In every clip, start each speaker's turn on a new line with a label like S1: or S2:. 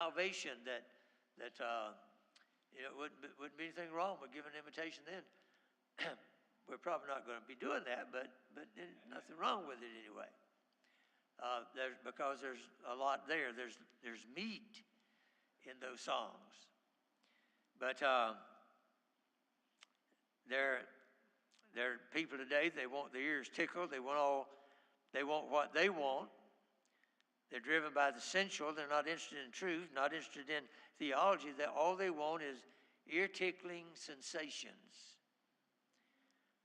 S1: salvation that wouldn't be anything wrong with giving an invitation then. We're probably not going to be doing that, but there's nothing wrong with it anyway. Because there's a lot there. There's meat in those songs. But there are people today, they want their ears tickled. They want what they want. They're driven by the sensual. They're not interested in truth, not interested in theology. All they want is ear-tickling sensations.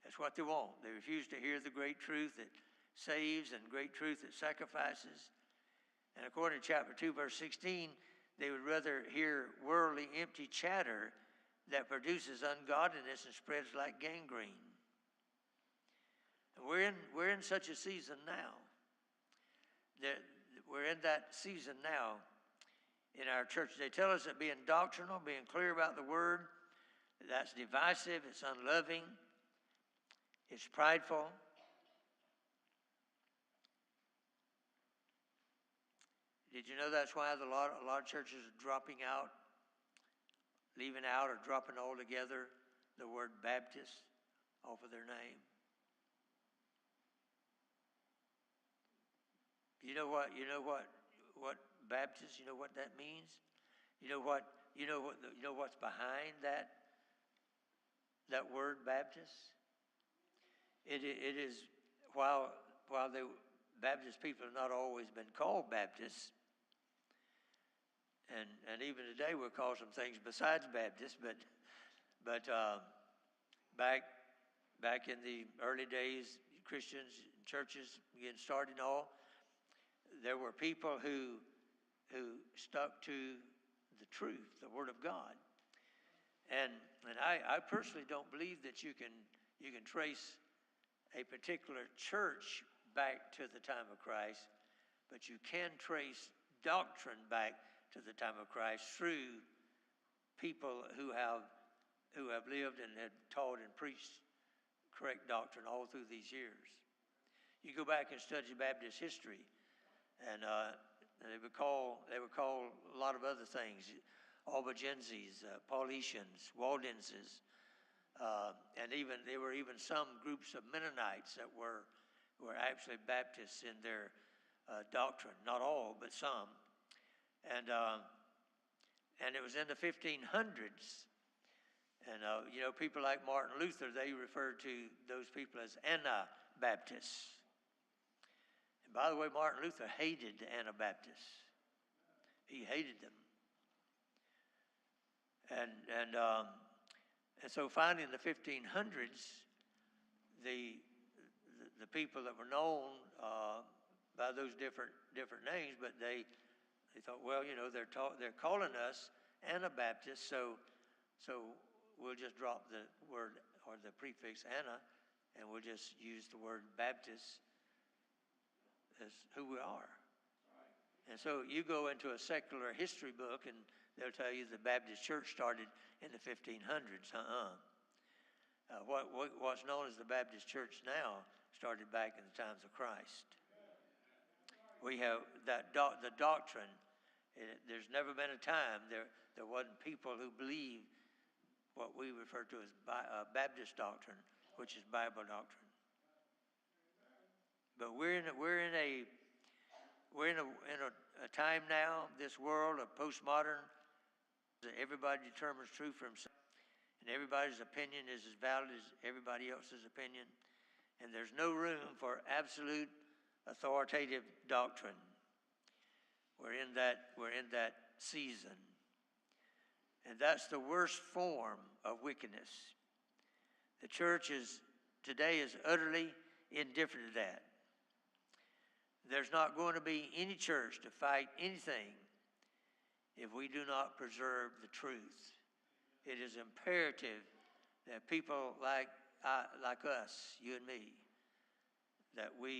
S1: That's what they want. They refuse to hear the great truth that saves and great truth that sacrifices. And according to chapter 2, verse 16, they would rather hear worldly, empty chatter that produces ungodliness and spreads like gangrene. And we're in such a season now. We're in that season now in our church. They tell us that being doctrinal, being clear about the word, that's divisive, it's unloving, it's prideful. Did you know that's why a lot of churches are dropping out, leaving out or dropping altogether the word Baptist off of their name? You know what Baptist, you know what that means? You know what's behind that word Baptist? It is while the Baptist people have not always been called Baptists, and even today we'll call some things besides Baptist, but back in the early days, Christians, churches getting started and all, there were people who stuck to the truth, the Word of God. And I personally don't believe that you can trace a particular church back to the time of Christ, but you can trace doctrine back to the time of Christ through people who have lived and had taught and preached correct doctrine all through these years. You go back and study Baptist history, and they would call a lot of other things, Albigenses, Paulicians, Waldenses, and there were even some groups of Mennonites that were actually Baptists in their doctrine. Not all, but some. And it was in the 1500s. And people like Martin Luther, they referred to those people as Anabaptists. And by the way, Martin Luther hated the Anabaptists. He hated them. And so finally in the 1500s, the people that were known by those different names, but they thought, well, they're calling us Anabaptists, so we'll just drop the word or the prefix Anna, and we'll just use the word Baptist as who we are. And so you go into a secular history book, and they'll tell you the Baptist church started in the 1500s. What's known as the Baptist church now started back in the times of Christ. We have the doctrine. There's never been a time there wasn't people who believe what we refer to as Baptist doctrine, which is Bible doctrine. But we're in a time now, this world of postmodern, that everybody determines truth for himself, and everybody's opinion is as valid as everybody else's opinion, and there's no room for absolute authoritative doctrine. We're in that season, and that's the worst form of wickedness. The church today is utterly indifferent to that. There's not going to be any church to fight anything if we do not preserve the truth. It is imperative that people like us, you and me, that we